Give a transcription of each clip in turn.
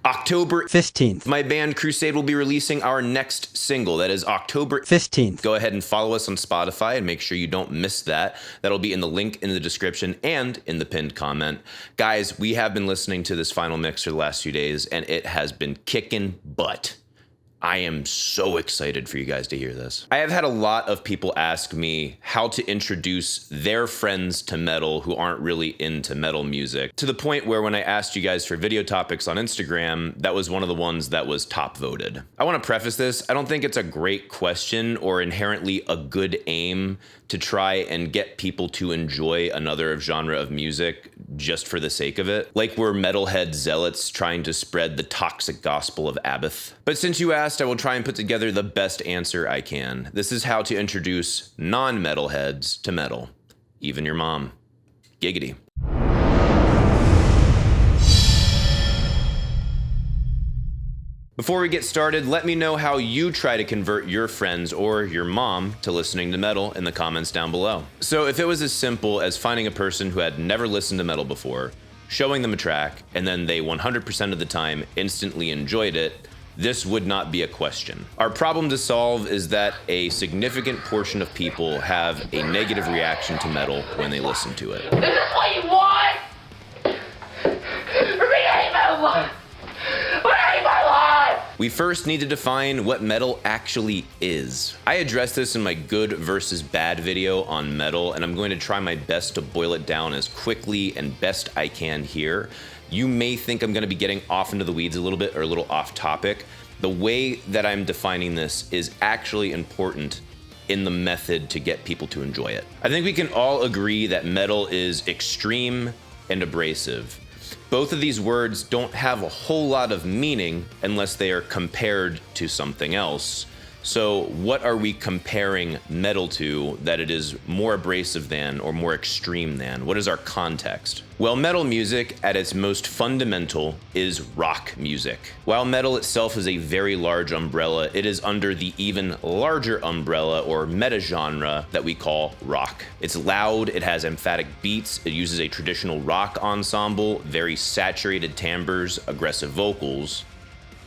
October 15th. My band Crusade will be releasing our next single. That is October 15th. Go ahead and follow us on Spotify and make sure you don't miss that. That'll be in the link in the description and in the pinned comment. Guys, we have been listening to this final mix for the last few days, and it has been kicking butt. I am so excited for you guys to hear this. I have had a lot of people ask me how to introduce their friends to metal who aren't really into metal music, to the point where when I asked you guys for video topics on Instagram, that was one of the ones that was top voted. I want to preface this, I don't think it's a great question or inherently a good aim to try and get people to enjoy another genre of music just for the sake of it. Like we're metalhead zealots trying to spread the toxic gospel of Abath. But since you asked, I will try and put together the best answer I can. This is how to introduce non-metalheads to metal. Even your mom. Giggity. Before we get started, let me know how you try to convert your friends or your mom to listening to metal in the comments down below. So if it was as simple as finding a person who had never listened to metal before, showing them a track, and then they 100% of the time instantly enjoyed it, this would not be a question. Our problem to solve is that a significant portion of people have a negative reaction to metal when they listen to it. Is this what you want? Recreate my life! Recreate my life! We first need to define what metal actually is. I addressed this in my good versus bad video on metal, and I'm going to try my best to boil it down as quickly and best I can here. You may think I'm going to be getting off into the weeds a little bit or a little off topic. The way that I'm defining this is actually important in the method to get people to enjoy it. I think we can all agree that metal is extreme and abrasive. Both of these words don't have a whole lot of meaning unless they are compared to something else. So what are we comparing metal to that it is more abrasive than or more extreme than? What is our context? Well, metal music at its most fundamental is rock music. While metal itself is a very large umbrella, it is under the even larger umbrella or meta-genre that we call rock. It's loud, it has emphatic beats, it uses a traditional rock ensemble, very saturated timbres, aggressive vocals.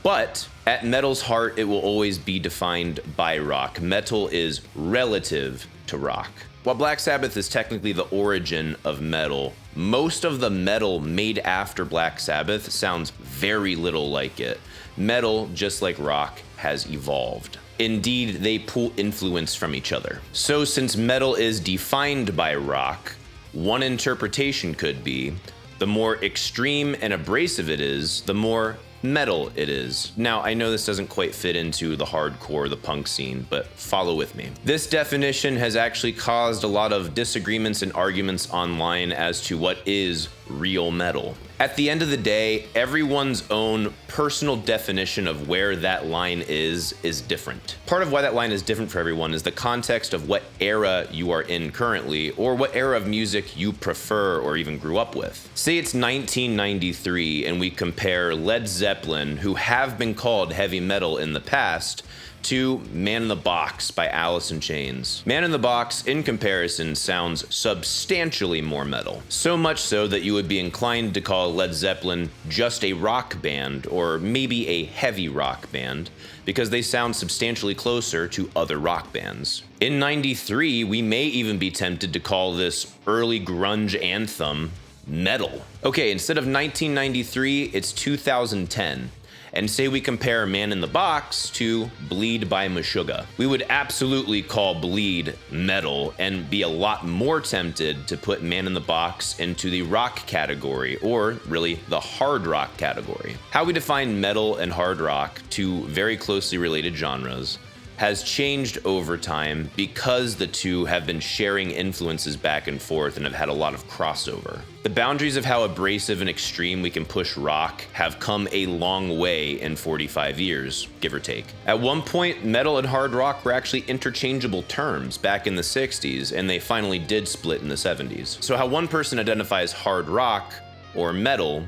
But at metal's heart, it will always be defined by rock. Metal is relative to rock. While Black Sabbath is technically the origin of metal, most of the metal made after Black Sabbath sounds very little like it. Metal, just like rock, has evolved. Indeed, they pull influence from each other. So since metal is defined by rock, one interpretation could be, the more extreme and abrasive it is, the more metal it is. Now, I know this doesn't quite fit into the hardcore, the punk scene, but follow with me. This definition has actually caused a lot of disagreements and arguments online as to what is real metal. At the end of the day, everyone's own personal definition of where that line is different. Part of why that line is different for everyone is the context of what era you are in currently, or what era of music you prefer or even grew up with. Say it's 1993 and we compare Led Zeppelin, who have been called heavy metal in the past, to Man in the Box by Alice in Chains. Man in the Box, in comparison, sounds substantially more metal. So much so that you would be inclined to call Led Zeppelin just a rock band, or maybe a heavy rock band, because they sound substantially closer to other rock bands. In '93, we may even be tempted to call this early grunge anthem metal. Okay, instead of 1993, it's 2010. And say we compare Man in the Box to Bleed by Meshuggah. We would absolutely call Bleed metal and be a lot more tempted to put Man in the Box into the rock category, or really the hard rock category. How we define metal and hard rock, two very closely related genres, has changed over time because the two have been sharing influences back and forth and have had a lot of crossover. The boundaries of how abrasive and extreme we can push rock have come a long way in 45 years, give or take. At one point, metal and hard rock were actually interchangeable terms back in the 60s, and they finally did split in the 70s. So how one person identifies hard rock or metal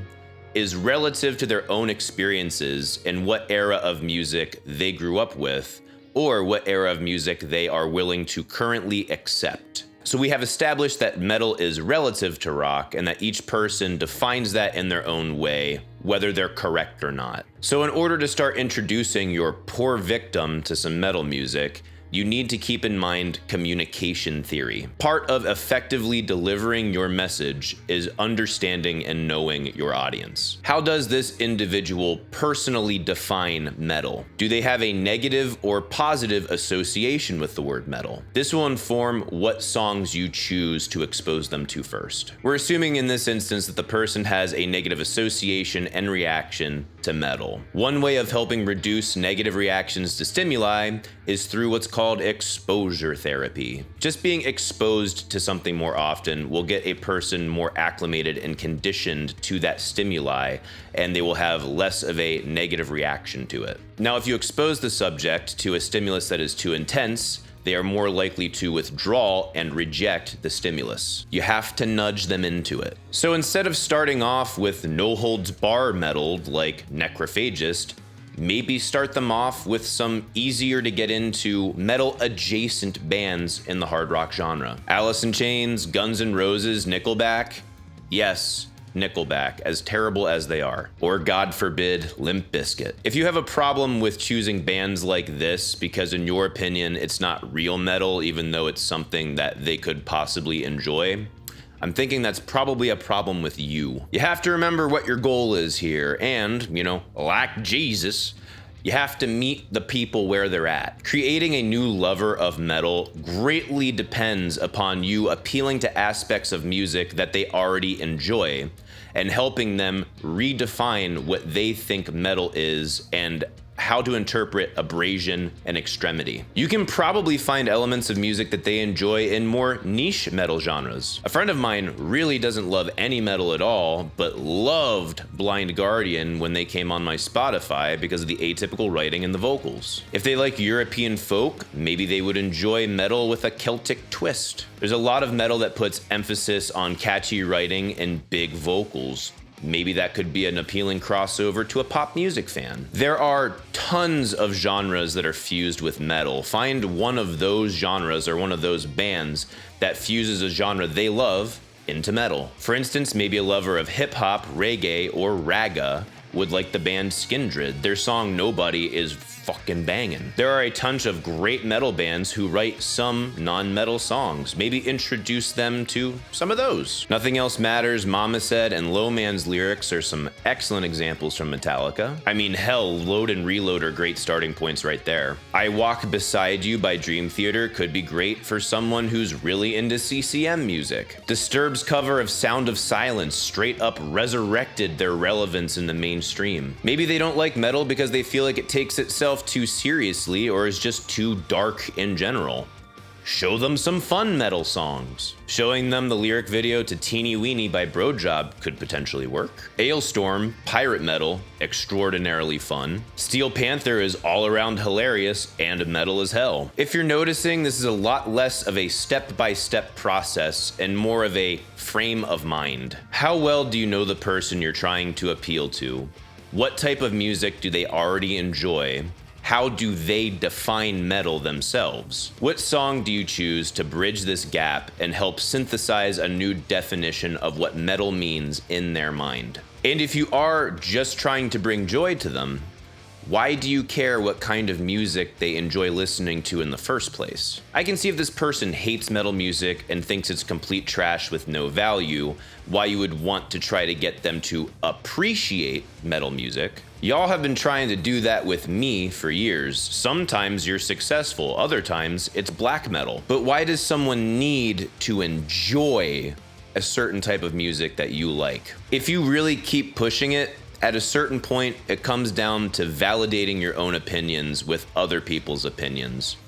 is relative to their own experiences and what era of music they grew up with, or what era of music they are willing to currently accept. So we have established that metal is relative to rock and that each person defines that in their own way whether they're correct or not. So in order to start introducing your poor victim to some metal music, you need to keep in mind communication theory. Part of effectively delivering your message is understanding and knowing your audience. How does this individual personally define metal? Do they have a negative or positive association with the word metal? This will inform what songs you choose to expose them to first. We're assuming in this instance that the person has a negative association and reaction to metal. One way of helping reduce negative reactions to stimuli is through what's called exposure therapy. Just being exposed to something more often will get a person more acclimated and conditioned to that stimuli, and they will have less of a negative reaction to it. Now, if you expose the subject to a stimulus that is too intense, they are more likely to withdraw and reject the stimulus. You have to nudge them into it. So instead of starting off with no-holds-bar metal like Necrophagist, maybe start them off with some easier to get into metal adjacent bands in the hard rock genre. Alice in Chains, Guns N' Roses, Nickelback. Yes, Nickelback, as terrible as they are. Or God forbid, Limp Bizkit. If you have a problem with choosing bands like this because in your opinion it's not real metal even though it's something that they could possibly enjoy, I'm thinking that's probably a problem with you. You have to remember what your goal is here, and, like Jesus, you have to meet the people where they're at. Creating a new lover of metal greatly depends upon you appealing to aspects of music that they already enjoy and helping them redefine what they think metal is and how to interpret abrasion and extremity. You can probably find elements of music that they enjoy in more niche metal genres. A friend of mine really doesn't love any metal at all, but loved Blind Guardian when they came on my Spotify because of the atypical writing and the vocals. If they like European folk, maybe they would enjoy metal with a Celtic twist. There's a lot of metal that puts emphasis on catchy writing and big vocals. Maybe that could be an appealing crossover to a pop music fan. There are tons of genres that are fused with metal. Find one of those genres or one of those bands that fuses a genre they love into metal. For instance, maybe a lover of hip hop, reggae, or ragga would like the band Skindred. Their song Nobody is fucking banging. There are a ton of great metal bands who write some non-metal songs. Maybe introduce them to some of those. Nothing Else Matters, Mama Said, and Low Man's lyrics are some excellent examples from Metallica. I mean, hell, Load and Reload are great starting points right there. I Walk Beside You by Dream Theater could be great for someone who's really into CCM music. Disturbed's cover of Sound of Silence straight up resurrected their relevance in the mainstream. Maybe they don't like metal because they feel like it takes itself too seriously or is just too dark in general. Show them some fun metal songs. Showing them the lyric video to Teeny Weeny by Brojob could potentially work. Ailstorm, pirate metal, extraordinarily fun. Steel Panther is all around hilarious and metal as hell. If you're noticing, this is a lot less of a step-by-step process and more of a frame of mind. How well do you know the person you're trying to appeal to? What type of music do they already enjoy? How do they define metal themselves? What song do you choose to bridge this gap and help synthesize a new definition of what metal means in their mind? And if you are just trying to bring joy to them, why do you care what kind of music they enjoy listening to in the first place? I can see if this person hates metal music and thinks it's complete trash with no value, why you would want to try to get them to appreciate metal music. Y'all have been trying to do that with me for years. Sometimes you're successful, other times it's black metal. But why does someone need to enjoy a certain type of music that you like? If you really keep pushing it, at a certain point, it comes down to validating your own opinions with other people's opinions,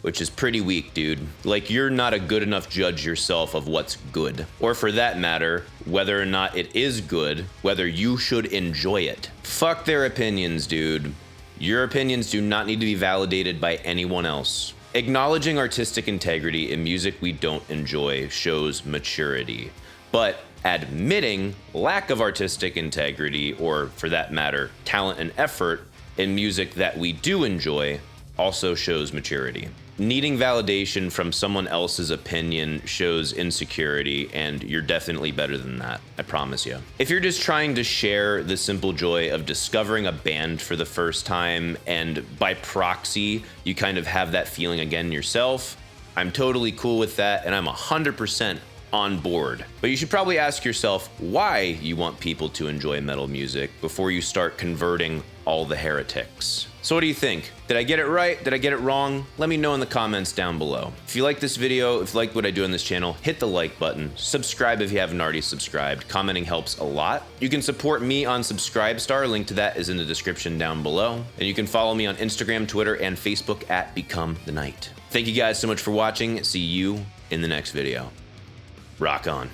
which is pretty weak, dude. Like, you're not a good enough judge yourself of what's good. Or for that matter, whether or not it is good, whether you should enjoy it. Fuck their opinions, dude. Your opinions do not need to be validated by anyone else. Acknowledging artistic integrity in music we don't enjoy shows maturity. But admitting lack of artistic integrity, or for that matter, talent and effort in music that we do enjoy, also shows maturity. Needing validation from someone else's opinion shows insecurity, and you're definitely better than that, I promise you. If you're just trying to share the simple joy of discovering a band for the first time, and by proxy, you kind of have that feeling again yourself, I'm totally cool with that, and I'm 100% on board. But you should probably ask yourself why you want people to enjoy metal music before you start converting all the heretics. So what do you think? Did I get it right? Did I get it wrong? Let me know in the comments down below. If you like this video, if you like what I do on this channel, hit the like button, subscribe if you haven't already subscribed. Commenting helps a lot. You can support me on Subscribestar, link to that is in the description down below. And you can follow me on Instagram, Twitter, and Facebook at Become the Night. Thank you guys so much for watching. See you in the next video. Rock on.